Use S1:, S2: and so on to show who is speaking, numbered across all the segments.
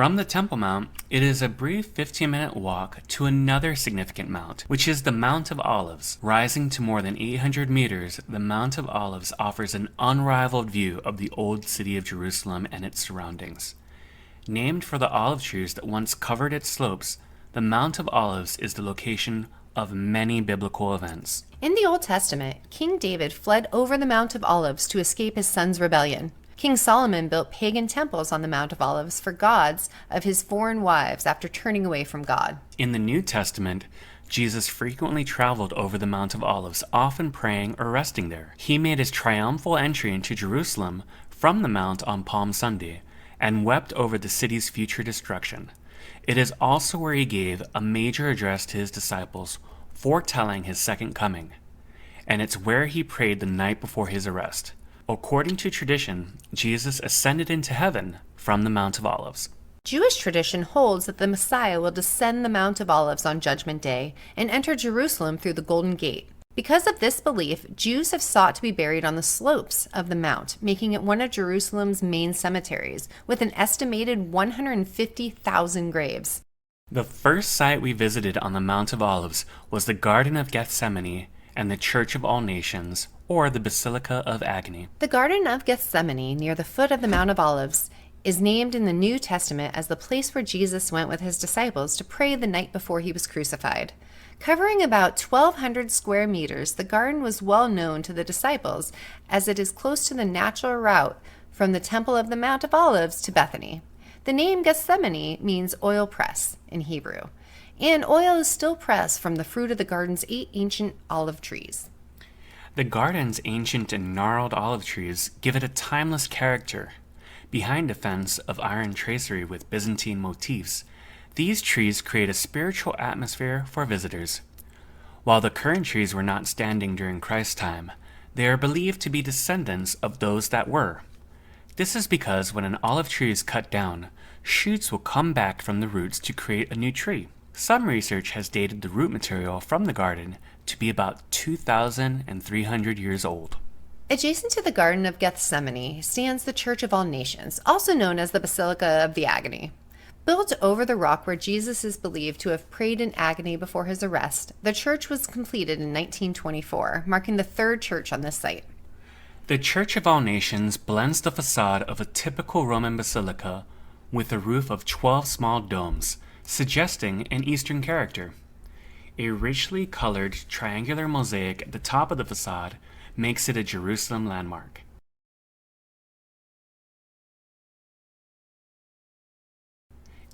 S1: From the Temple Mount, it is a brief 15-minute walk to another significant mount, which is the Mount of Olives. Rising to more than 800 meters, the Mount of Olives offers an unrivaled view of the old city of Jerusalem and its surroundings. Named for the olive trees that once covered its slopes, the Mount of Olives is the location of many biblical events.
S2: In the Old Testament, King David fled over the Mount of Olives to escape his son's rebellion. King Solomon built pagan temples on the Mount of Olives for gods of his foreign wives after turning away from God.
S1: In the New Testament, Jesus frequently traveled over the Mount of Olives, often praying or resting there. He made his triumphal entry into Jerusalem from the Mount on Palm Sunday and wept over the city's future destruction. It is also where he gave a major address to his disciples, foretelling his second coming. And it's where he prayed the night before his arrest. According to tradition, Jesus ascended into heaven from the Mount of Olives.
S2: Jewish tradition holds that the Messiah will descend the Mount of Olives on Judgment Day and enter Jerusalem through the Golden Gate. Because of this belief, Jews have sought to be buried on the slopes of the mount, making it one of Jerusalem's main cemeteries, with an estimated 150,000 graves.
S1: The first site we visited on the Mount of Olives was the Garden of Gethsemane and the Church of All Nations, or the Basilica of Agony.
S2: The Garden of Gethsemane, near the foot of the Mount of Olives, is named in the New Testament as the place where Jesus went with his disciples to pray the night before he was crucified. Covering about 1,200 square meters, the garden was well known to the disciples as it is close to the natural route from the Temple of the Mount of Olives to Bethany. The name Gethsemane means oil press in Hebrew, and oil is still pressed from the fruit of the garden's 8 ancient olive trees.
S1: The garden's ancient and gnarled olive trees give it a timeless character. Behind a fence of iron tracery with Byzantine motifs, these trees create a spiritual atmosphere for visitors. While the current trees were not standing during Christ's time, they are believed to be descendants of those that were. This is because when an olive tree is cut down, shoots will come back from the roots to create a new tree. Some research has dated the root material from the garden to be about 2,300 years old.
S2: Adjacent to the Garden of Gethsemane stands the Church of All Nations, also known as the Basilica of the Agony. Built over the rock where Jesus is believed to have prayed in agony before his arrest, the church was completed in 1924, marking the third church on this site.
S1: The Church of All Nations blends the facade of a typical Roman basilica with a roof of 12 small domes, suggesting an Eastern character. A richly colored triangular mosaic at the top of the facade makes it a Jerusalem landmark.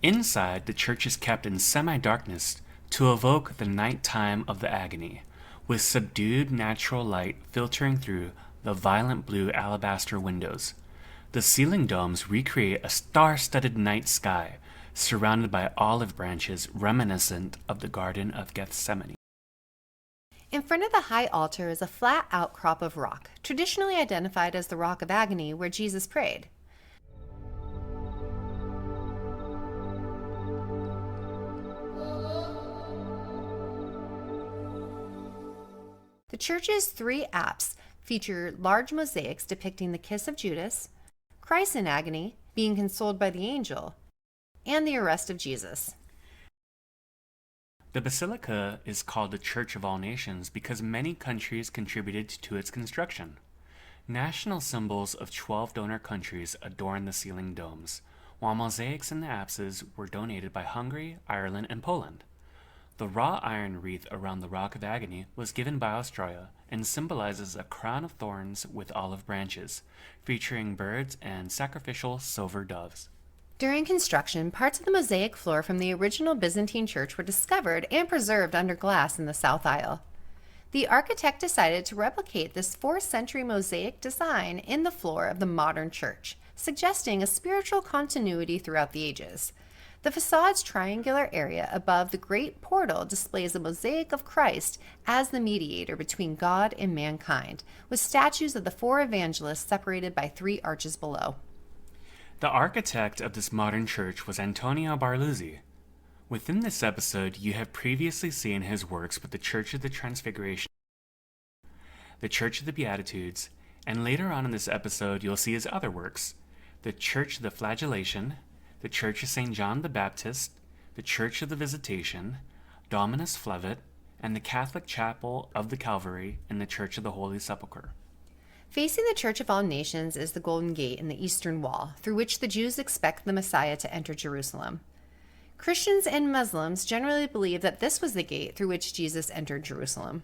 S1: Inside, the church is kept in semi-darkness to evoke the nighttime of the agony, with subdued natural light filtering through the violent blue alabaster windows. The ceiling domes recreate a star-studded night sky, surrounded by olive branches reminiscent of the Garden of Gethsemane.
S2: In front of the high altar is a flat outcrop of rock, traditionally identified as the Rock of Agony, where Jesus prayed. The church's 3 apses feature large mosaics depicting the kiss of Judas, Christ in agony, being consoled by the angel, and the arrest of Jesus.
S1: The basilica is called the Church of All Nations because many countries contributed to its construction. National symbols of 12 donor countries adorn the ceiling domes, while mosaics in the apses were donated by Hungary, Ireland, and Poland. The wrought iron wreath around the Rock of Agony was given by Australia and symbolizes a crown of thorns with olive branches, featuring birds and sacrificial silver doves.
S2: During construction, parts of the mosaic floor from the original Byzantine church were discovered and preserved under glass in the south aisle. The architect decided to replicate this 4th century mosaic design in the floor of the modern church, suggesting a spiritual continuity throughout the ages. The facade's triangular area above the great portal displays a mosaic of Christ as the mediator between God and mankind, with statues of the 4 evangelists separated by 3 arches below.
S1: The architect of this modern church was Antonio Barluzzi. Within this episode, you have previously seen his works with the Church of the Transfiguration, the Church of the Beatitudes, and later on in this episode you'll see his other works, the Church of the Flagellation, the Church of St. John the Baptist, the Church of the Visitation, Dominus Flevit, and the Catholic Chapel of the Calvary and the Church of the Holy Sepulchre.
S2: Facing the Church of All Nations is the Golden Gate in the Eastern Wall, through which the Jews expect the Messiah to enter Jerusalem. Christians and Muslims generally believe that this was the gate through which Jesus entered Jerusalem.